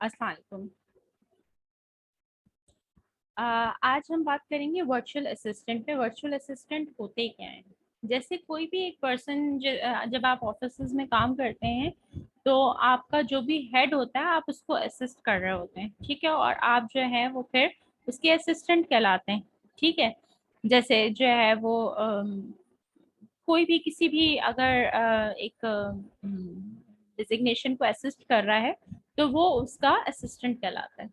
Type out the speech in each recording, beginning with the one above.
अस्सलाम वालेकुम। आज हम बात करेंगे वर्चुअल असिस्टेंट पे। वर्चुअल असिस्टेंट होते क्या हैं? जैसे कोई भी एक पर्सन जब आप ऑफिस में काम करते हैं तो आपका जो भी हेड होता है आप उसको असिस्ट कर रहे होते हैं, ठीक है, और आप जो है वो फिर उसके असिस्टेंट कहलाते हैं, ठीक है। जैसे जो है वो कोई भी किसी भी अगर एक डिजिग्नेशन को असिस्ट कर रहा है तो वो उसका असिस्टेंट कहलाता है।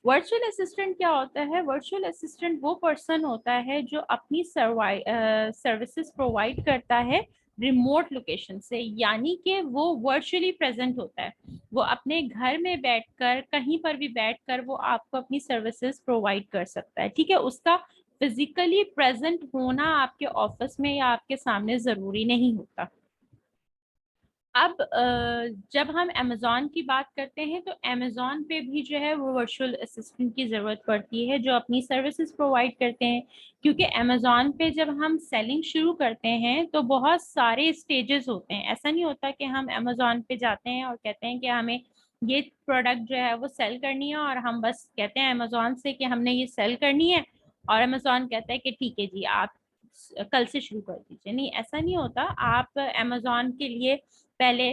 वर्चुअल असिस्टेंट क्या होता है? वर्चुअल असिस्टेंट वो पर्सन होता है जो अपनी सर्विसेज प्रोवाइड करता है रिमोट लोकेशन से, यानी कि वो वर्चुअली प्रेजेंट होता है। वो अपने घर में बैठकर, कहीं पर भी बैठकर वो आपको अपनी सर्विसेज प्रोवाइड कर सकता है, ठीक है। उसका फिजिकली प्रेजेंट होना आपके ऑफिस में या आपके सामने जरूरी नहीं होता। अब जब हम अमेज़ॉन की बात करते हैं तो अमेज़ॉन पे भी जो है वो वर्चुअल असिस्टेंट की ज़रूरत पड़ती है जो अपनी सर्विसेज प्रोवाइड करते हैं, क्योंकि अमेज़ॉन पे जब हम सेलिंग शुरू करते हैं तो बहुत सारे स्टेजेस होते हैं। ऐसा नहीं होता कि हम अमेज़ॉन पे जाते हैं और कहते हैं कि हमें ये प्रोडक्ट जो है वो सेल करनी है और हम बस कहते हैं अमेज़ॉन से कि हमने ये सेल करनी है और अमेज़ॉन कहता है कि ठीक है जी, आप कल से शुरू कर दीजिए। नहीं, ऐसा नहीं होता। आप अमेज़ॉन के लिए पहले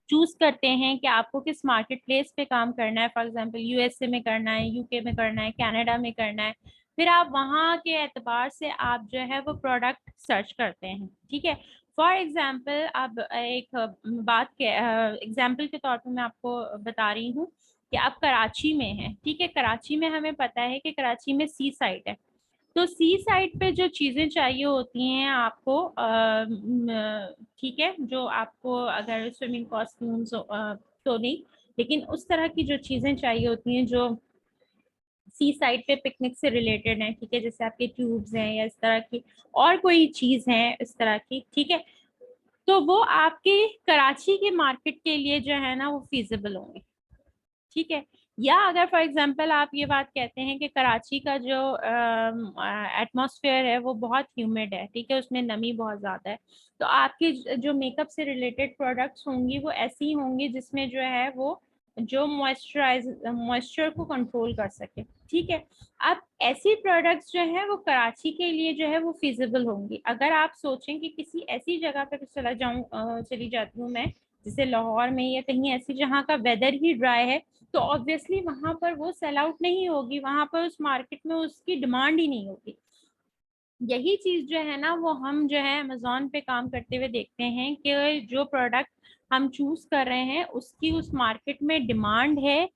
चूज करते हैं कि आपको किस मार्केट प्लेस पे काम करना है। फॉर एग्जांपल यूएसए में करना है, यूके में करना है, कनाडा में करना है। फिर आप वहाँ के एतबार से आप जो है वो प्रोडक्ट सर्च करते हैं, ठीक है। फॉर एग्जांपल अब एक बात के एग्जांपल के तौर पे मैं आपको बता रही हूँ कि आप कराची में हैं, ठीक है। कराची में हमें पता है कि कराची में सी साइड है। तो सी साइड पे जो चीज़ें चाहिए होती हैं आपको, ठीक है, जो आपको अगर स्विमिंग कॉस्ट्यूम्स तो नहीं, लेकिन उस तरह की जो चीज़ें चाहिए होती हैं जो सी साइड पे पिकनिक से रिलेटेड हैं, ठीक है, जैसे आपके ट्यूब्स हैं या इस तरह की और कोई चीज़ है इस तरह की, ठीक है। तो वो आपके कराची के मार्केट के लिए जो है ना वो फीजिबल होंगे, ठीक है। या अगर फॉर एग्जांपल आप ये बात कहते हैं कि कराची का जो एटमॉस्फेयर है वो बहुत ह्यूमिड है, ठीक है, उसमें नमी बहुत ज़्यादा है, तो आपकी जो मेकअप से रिलेटेड प्रोडक्ट्स होंगी वो ऐसी होंगी जिसमें जो है वो जो मॉइस्चर को कंट्रोल कर सके, ठीक है। अब ऐसी प्रोडक्ट्स जो है वो कराची के लिए जो है वो फिजिबल होंगी। अगर आप सोचें कि किसी ऐसी जगह पर चली जाती हूँ मैं, जैसे लाहौर में या कहीं ऐसी जहाँ का वेदर ही ड्राई है, तो ऑब्वियसली वहां पर वो सेल आउट नहीं होगी, वहां पर उस मार्केट में उसकी डिमांड ही नहीं होगी। यही चीज जो है ना वो हम जो है अमेजोन पे काम करते हुए देखते हैं कि जो प्रोडक्ट हम चूज कर रहे हैं उसकी उस मार्केट में डिमांड है,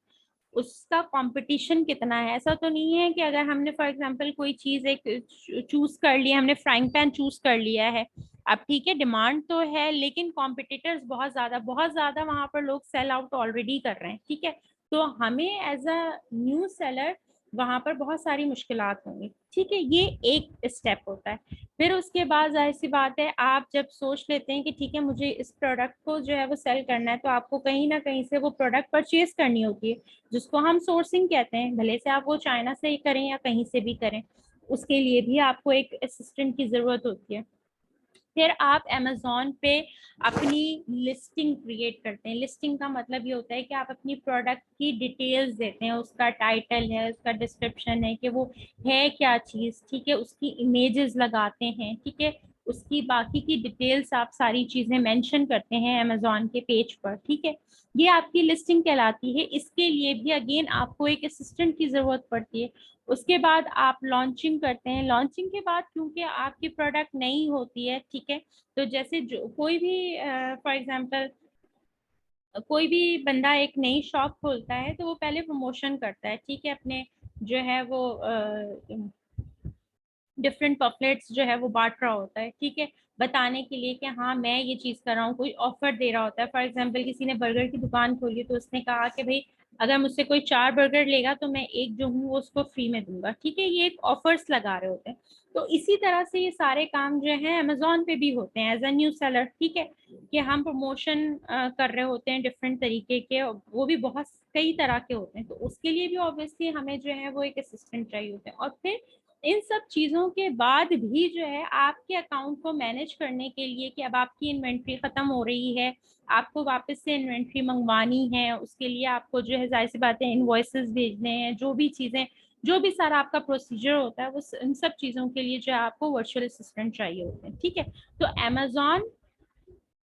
उसका कंपटीशन कितना है। ऐसा तो नहीं है कि अगर हमने फॉर एग्जांपल कोई चीज एक चूज कर लिया, हमने फ्राइंग पैन चूज कर लिया है, अब ठीक है डिमांड तो है लेकिन कॉम्पिटिटर्स बहुत ज्यादा वहां पर लोग सेल आउट ऑलरेडी कर रहे हैं, ठीक है। तो हमें एज अ न्यू सेलर वहां पर बहुत सारी मुश्किलात होंगी, ठीक है। ये एक स्टेप होता है। फिर उसके बाद जाहिर सी बात है आप जब सोच लेते हैं कि ठीक है मुझे इस प्रोडक्ट को जो है वो सेल करना है, तो आपको कहीं ना कहीं से वो प्रोडक्ट परचेज करनी होती है, जिसको हम सोर्सिंग कहते हैं। भले से आप वो चाइना से ही करें या कहीं से भी करें, उसके लिए भी आपको एक असिस्टेंट की जरूरत होती है। फिर आप अमेजोन पे अपनी लिस्टिंग क्रिएट करते हैं। लिस्टिंग का मतलब ये होता है कि आप अपनी प्रोडक्ट की डिटेल्स देते हैं, उसका टाइटल है, उसका डिस्क्रिप्शन है कि वो है क्या चीज़, ठीक है, उसकी इमेजेस लगाते हैं, ठीक है, उसकी बाकी की डिटेल्स आप सारी चीज़ें मेंशन करते हैं अमेजोन के पेज पर, ठीक है। ये आपकी लिस्टिंग कहलाती है। इसके लिए भी अगेन आपको एक असिस्टेंट की ज़रूरत पड़ती है। उसके बाद आप लॉन्चिंग करते हैं। लॉन्चिंग के बाद क्योंकि आपकी प्रोडक्ट नई होती है, ठीक है, तो जैसे जो कोई भी फॉर एग्जांपल कोई भी बंदा एक नई शॉप खोलता है तो वो पहले प्रमोशन करता है, ठीक है, अपने जो है वो डिफरेंट पॉपलेट्स जो है वो बांट रहा होता है, ठीक है, बताने के लिए कि हाँ मैं ये चीज कर रहा हूँ। कोई ऑफर दे रहा होता है, फॉर एग्जांपल किसी ने बर्गर की दुकान खोली तो उसने कहा कि भाई अगर मुझसे कोई 4 बर्गर लेगा तो मैं एक जो हूँ वो उसको फ्री में दूंगा, ठीक है। ये एक ऑफर्स लगा रहे होते हैं। तो इसी तरह से ये सारे काम जो है अमेजोन पे भी होते हैं एज अ न्यू सेलर, ठीक है, कि हम प्रमोशन कर रहे होते हैं डिफरेंट तरीके के, वो भी बहुत कई तरह के होते हैं। तो उसके लिए भी ऑब्वियसली हमें जो है वो एक असिस्टेंट चाहिए होते हैं। और फिर इन सब चीज़ों के बाद भी जो है आपके अकाउंट को मैनेज करने के लिए कि अब आपकी इन्वेंट्री ख़त्म हो रही है, आपको वापस से इन्वेंट्री मंगवानी है, उसके लिए आपको जो है ज़ाहिर सी बात है इनवॉइसेस भेजने हैं, जो भी चीज़ें, जो भी सारा आपका प्रोसीजर होता है वो इन सब चीज़ों के लिए जो है आपको वर्चुअल असिस्टेंट चाहिए होते हैं, ठीक है। तो अमेज़न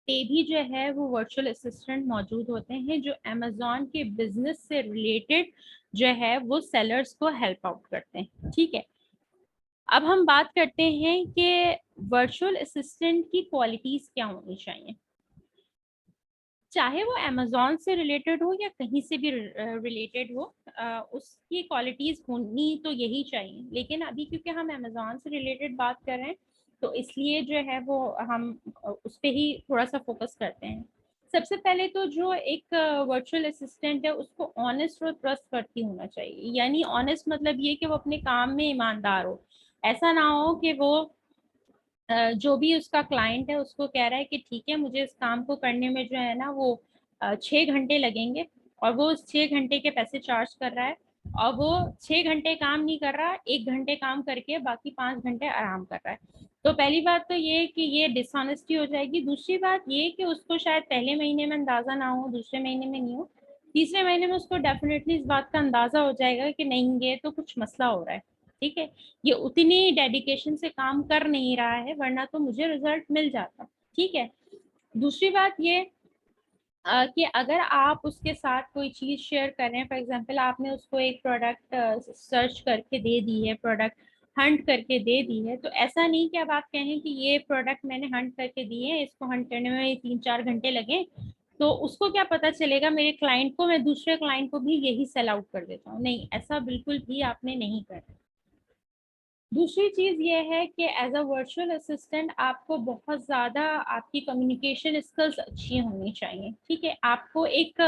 पे भी जो है वो वर्चुअल असिस्टेंट मौजूद होते हैं जो अमेज़न के बिजनेस से रिलेटेड जो है वो सेलर्स को हेल्प आउट करते हैं, ठीक है। अब हम बात करते हैं कि वर्चुअल असिस्टेंट की क्वालिटीज क्या होनी चाहिए। चाहे वो अमेज़न से रिलेटेड हो या कहीं से भी रिलेटेड हो, उसकी क्वालिटीज होनी तो यही चाहिए। लेकिन अभी क्योंकि हम अमेज़न से रिलेटेड बात कर रहे हैं तो इसलिए जो है वो हम उस पर ही थोड़ा सा फोकस करते हैं। सबसे पहले तो जो एक वर्चुअल असिस्टेंट है उसको ऑनेस्ट और ट्रस्टवर्दी होना चाहिए। यानी ऑनेस्ट मतलब ये कि वो अपने काम में ईमानदार हो। ऐसा ना हो कि वो जो भी उसका क्लाइंट है उसको कह रहा है कि ठीक है मुझे इस काम को करने में जो है ना वो 6 घंटे लगेंगे, और वो उस 6 घंटे के पैसे चार्ज कर रहा है, और वो 6 घंटे काम नहीं कर रहा, 1 घंटे काम करके बाकी 5 घंटे आराम कर रहा है। तो पहली बात तो ये कि ये डिसऑनेस्टी हो जाएगी। दूसरी बात ये कि उसको शायद पहले महीने में अंदाजा ना हो, दूसरे महीने में नहीं हो, तीसरे महीने में उसको डेफिनेटली इस बात का अंदाजा हो जाएगा कि नहीं ये तो कुछ मसला हो रहा है, ठीक है, ये उतनी डेडिकेशन से काम कर नहीं रहा है वरना तो मुझे रिजल्ट मिल जाता, ठीक है। दूसरी बात ये कि अगर आप उसके साथ कोई चीज़ शेयर कर रहे हैं, फॉर एग्जांपल आपने उसको एक प्रोडक्ट सर्च करके दे दी है, प्रोडक्ट हंट करके दे दी है, तो ऐसा नहीं कि अब आप कहें कि ये प्रोडक्ट मैंने हंट करके दिए है, इसको हंट करने में 3-4 घंटे लगे, तो उसको क्या पता चलेगा मेरे क्लाइंट को, मैं दूसरे क्लाइंट को भी यही सेल आउट कर देता हूँ। नहीं, ऐसा बिल्कुल भी आपने नहीं करना। दूसरी चीज़ ये है कि एज अ वर्चुअल असिस्टेंट आपको बहुत ज़्यादा आपकी कम्युनिकेशन स्किल्स अच्छी होनी चाहिए, ठीक है। आपको एक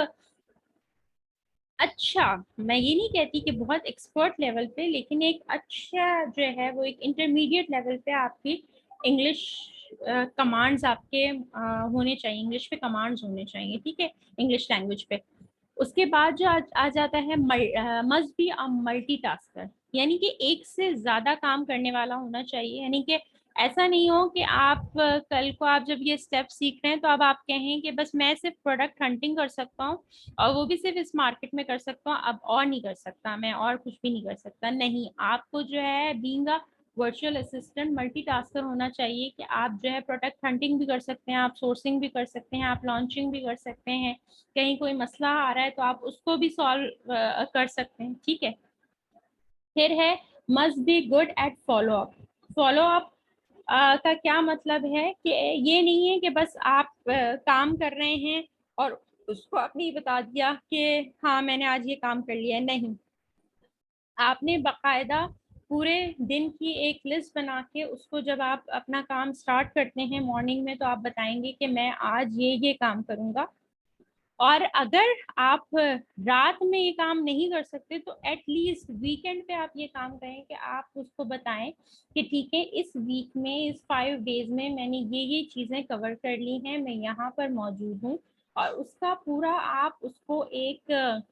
अच्छा, मैं ये नहीं कहती कि बहुत एक्सपर्ट लेवल पे, लेकिन एक अच्छा जो है वो एक इंटरमीडिएट लेवल पे आपकी इंग्लिश कमांड्स आपके होने चाहिए, इंग्लिश पे कमांड्स होने चाहिए, ठीक है, इंग्लिश लैंग्वेज पे। उसके बाद जो आ जाता है मस्ट बी अ मल्टीटास्कर, यानी कि एक से ज्यादा काम करने वाला होना चाहिए। यानी कि ऐसा नहीं हो कि आप कल को आप जब ये स्टेप सीख रहे हैं तो अब आप कहें कि बस मैं सिर्फ प्रोडक्ट हंटिंग कर सकता हूँ और वो भी सिर्फ इस मार्केट में कर सकता हूँ, अब और नहीं कर सकता, मैं और कुछ भी नहीं कर सकता। नहीं, आपको जो है being a virtual assistant multitasker होना चाहिए कि आप जो है प्रोडक्ट हंटिंग भी कर सकते हैं, आप सोर्सिंग भी कर सकते हैं, आप लॉन्चिंग भी कर सकते हैं, कहीं कोई मसला आ रहा है तो आप उसको भी सॉल्व कर सकते हैं, ठीक है। फिर है must be good at follow up. Follow up का क्या मतलब है कि ये नहीं है कि बस आप काम कर रहे हैं और उसको आपने ये बता दिया कि हाँ मैंने आज ये काम कर लिया है। नहीं, आपने बकायदा पूरे दिन की एक लिस्ट बना के उसको जब आप अपना काम स्टार्ट करते हैं मॉर्निंग में तो आप बताएंगे कि मैं आज ये काम करूंगा। और अगर आप रात में ये काम नहीं कर सकते तो एटलीस्ट वीकेंड पे आप ये काम करें कि आप उसको बताएं कि ठीक है इस वीक में, इस 5 डेज में मैंने ये चीज़ें कवर कर ली हैं, मैं यहाँ पर मौजूद हूँ। और उसका पूरा आप उसको एक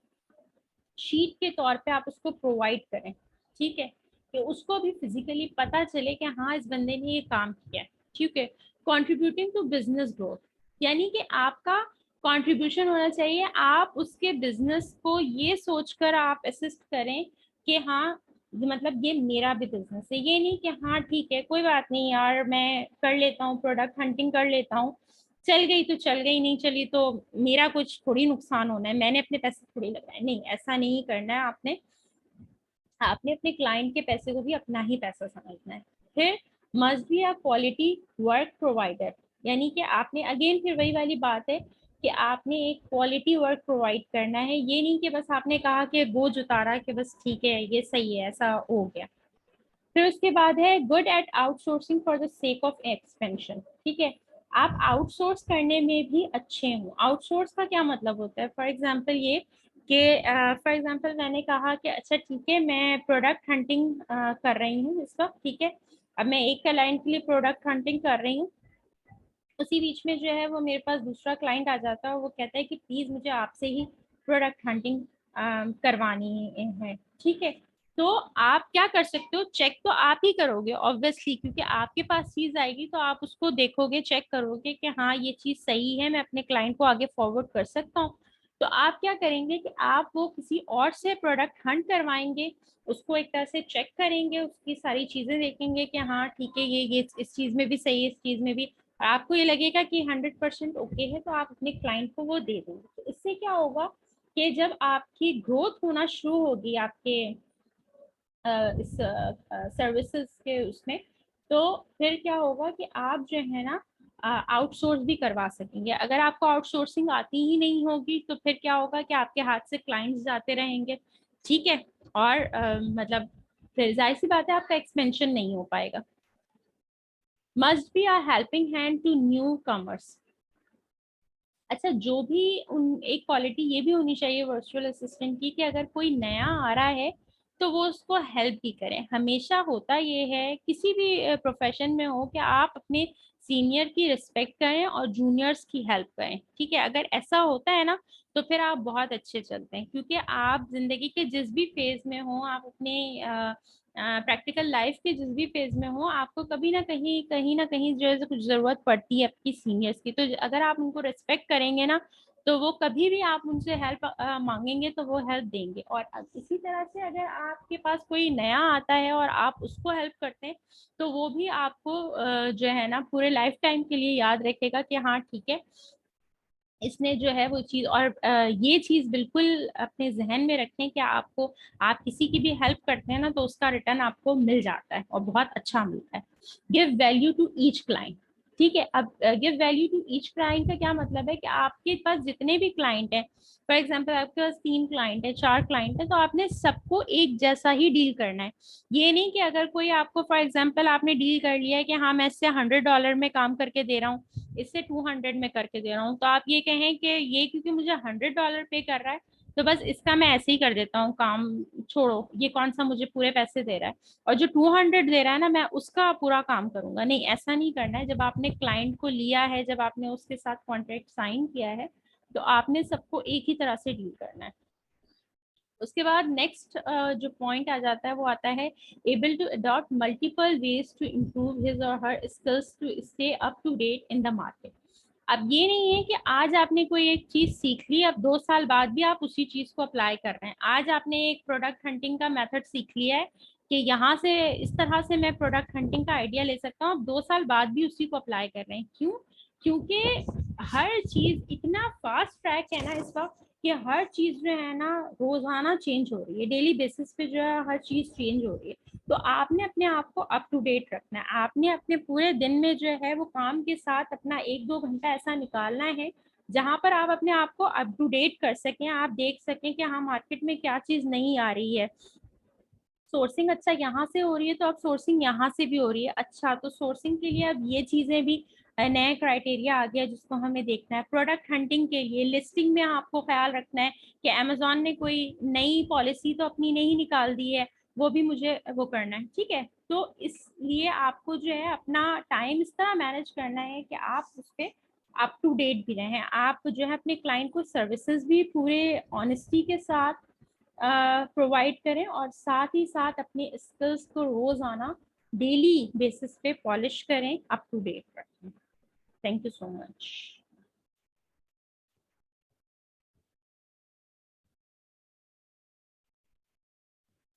शीट के तौर पे आप उसको प्रोवाइड करें, ठीक है, कि उसको भी फिजिकली पता चले कि हाँ इस बंदे ने ये काम किया है, ठीक है। कंट्रीब्यूटिंग टू बिजनेस ग्रोथ, यानी कि आपका कंट्रीब्यूशन होना चाहिए, आप उसके बिजनेस को ये सोचकर आप असिस्ट करें कि हाँ मतलब ये मेरा भी बिजनेस है, ये नहीं कि हाँ ठीक है कोई बात नहीं यार मैं कर लेता हूँ, प्रोडक्ट हंटिंग कर लेता हूँ, चल गई तो चल गई, नहीं चली तो मेरा कुछ थोड़ी नुकसान होना है, मैंने अपने पैसे थोड़ी लगाए। नहीं, ऐसा नहीं करना है आपने। आपने अपने क्लाइंट के पैसे को भी अपना ही पैसा समझना है। फिर must be a quality work provider, यानी कि आपने अगेन फिर वही वाली बात है कि आपने एक क्वालिटी वर्क प्रोवाइड करना है। ये नहीं कि बस आपने कहा कि बोझ उतारा कि बस ठीक है ये सही है, ऐसा हो गया। फिर उसके बाद है good at outsourcing for the sake of expansion, ठीक है। आप आउटसोर्स करने में भी अच्छे हो। आउटसोर्स का क्या मतलब होता है, फॉर एग्जांपल ये कि फॉर एग्जांपल मैंने कहा कि अच्छा ठीक है मैं प्रोडक्ट हंटिंग कर रही हूँ इस वक्त, ठीक है, अब मैं एक क्लाइंट के लिए प्रोडक्ट हंटिंग कर रही हूँ, उसी बीच में जो है वो मेरे पास दूसरा क्लाइंट आ जाता है और वो कहता है कि प्लीज मुझे आपसे ही प्रोडक्ट हंटिंग करवानी है, ठीक है। तो आप क्या कर सकते हो, चेक तो आप ही करोगे ऑब्वियसली, क्योंकि आपके पास चीज आएगी तो आप उसको देखोगे, चेक करोगे कि हाँ ये चीज सही है, मैं अपने क्लाइंट को आगे फॉरवर्ड कर सकता हूँ। तो आप क्या करेंगे कि आप वो किसी और से प्रोडक्ट हंट करवाएंगे, उसको एक तरह से चेक करेंगे, उसकी सारी चीजें देखेंगे कि हाँ ठीक है ये इस चीज में भी सही है, इस चीज में भी, और आपको ये लगेगा कि 100% ओके है, तो आप अपने क्लाइंट को वो दे देंगे। तो इससे क्या होगा कि जब आपकी ग्रोथ होना शुरू होगी आपके इस सर्विसेज के उसमें, तो फिर क्या होगा कि आप जो है ना आउटसोर्स भी करवा सकेंगे। अगर आपको आउटसोर्सिंग आती ही नहीं होगी तो फिर क्या होगा कि आपके हाथ से क्लाइंट्स जाते रहेंगे, ठीक है, और मतलब फिर जाहिर सी बात है आपका एक्सपेंशन नहीं हो पाएगा। Must be a helping hand to newcomers. अच्छा, जो भी उन एक क्वालिटी ये भी होनी चाहिए वर्चुअल असिस्टेंट की कि अगर कोई नया आ रहा है तो वो उसको हेल्प भी करें। हमेशा होता ये है किसी भी प्रोफेशन में हो कि आप अपने सीनियर की रिस्पेक्ट करें और जूनियर्स की हेल्प करें, ठीक है। अगर ऐसा होता है ना तो फिर आप बहुत अच्छे चलते हैं, क्योंकि आप जिंदगी के जिस भी फेज में हो, आप अपने प्रैक्टिकल लाइफ के जिस भी फेज में हो, आपको कभी ना कहीं जो है कुछ जरूरत पड़ती है आपकी सीनियर्स की। तो अगर आप उनको रिस्पेक्ट करेंगे ना तो वो कभी भी आप उनसे हेल्प मांगेंगे तो वो हेल्प देंगे। और इसी तरह से अगर आपके पास कोई नया आता है और आप उसको हेल्प करते हैं तो वो भी आपको जो है ना पूरे लाइफ टाइम के लिए याद रखेगा कि हाँ ठीक है, इसने जो है वो चीज। और ये चीज बिल्कुल अपने जहन में रखें कि आपको, आप किसी की भी हेल्प करते हैं ना तो उसका रिटर्न आपको मिल जाता है और बहुत अच्छा मिलता है। Give value to each client, ठीक है। अब give value to each client का क्या मतलब है कि आपके पास जितने भी क्लाइंट हैं, फॉर एग्जाम्पल आपके पास 3 क्लाइंट है, 4 क्लाइंट है, तो आपने सबको एक जैसा ही डील करना है। ये नहीं कि अगर कोई आपको, फॉर एग्जाम्पल आपने डील कर लिया है कि हाँ मैं इससे $100 में काम करके दे रहा हूँ, इससे 200 में करके दे रहा हूँ, तो आप ये कहें कि ये क्योंकि मुझे $100 पे कर रहा है तो बस इसका मैं ऐसे ही कर देता हूँ काम, छोड़ो ये कौन सा मुझे पूरे पैसे दे रहा है, और जो 200 दे रहा है ना मैं उसका पूरा काम करूंगा। नहीं, ऐसा नहीं करना है। जब आपने क्लाइंट को लिया है, जब आपने उसके साथ कॉन्ट्रैक्ट साइन किया है, तो आपने सबको एक ही तरह से डील करना है। उसके बाद नेक्स्ट जो पॉइंट आ जाता है वो आता है able to adopt multiple ways to improve his or her skills to stay up to date in the market. अब ये नहीं है कि आज आपने कोई एक चीज सीख ली, अब 2 साल बाद भी आप उसी चीज को अप्लाई कर रहे हैं। आज आपने एक प्रोडक्ट हंटिंग का मेथड सीख लिया है कि यहाँ से इस तरह से मैं प्रोडक्ट हंटिंग का आइडिया ले सकता हूँ, अब 2 साल बाद भी उसी को अप्लाई कर रहे हैं। क्यों? क्योंकि हर चीज इतना फास्ट ट्रैक है ना इस वक्त कि हर चीज जो है ना रोजाना चेंज हो रही है, डेली बेसिस पे जो है हर चीज चेंज हो रही है। तो आपने अपने आप को अप टू डेट रखना है। आपने अपने पूरे दिन में जो है वो काम के साथ अपना 1-2 घंटा ऐसा निकालना है जहां पर आप अपने आप को अप टू डेट कर सकें, आप देख सकें कि हाँ मार्केट में क्या चीज नहीं आ रही है। सोर्सिंग अच्छा यहाँ से हो रही है तो अब सोर्सिंग यहाँ से भी हो रही है, अच्छा तो सोर्सिंग के लिए अब ये चीजें भी नया क्राइटेरिया आ गया जिसको हमें देखना है। प्रोडक्ट हंटिंग के लिए लिस्टिंग में आपको ख्याल रखना है कि अमेजोन ने कोई नई पॉलिसी तो अपनी नहीं निकाल दी है, वो भी मुझे वो करना है, ठीक है। तो इसलिए आपको जो है अपना टाइम इस तरह मैनेज करना है कि आप उस पर अप टू डेट भी रहें, आप जो है अपने क्लाइंट को सर्विसेज भी पूरे ऑनेस्टी के साथ प्रोवाइड करें, और साथ ही साथ अपने स्किल्स को रोजाना डेली बेसिस पे पॉलिश करें, अप टू डेट रखें। Thank you so much.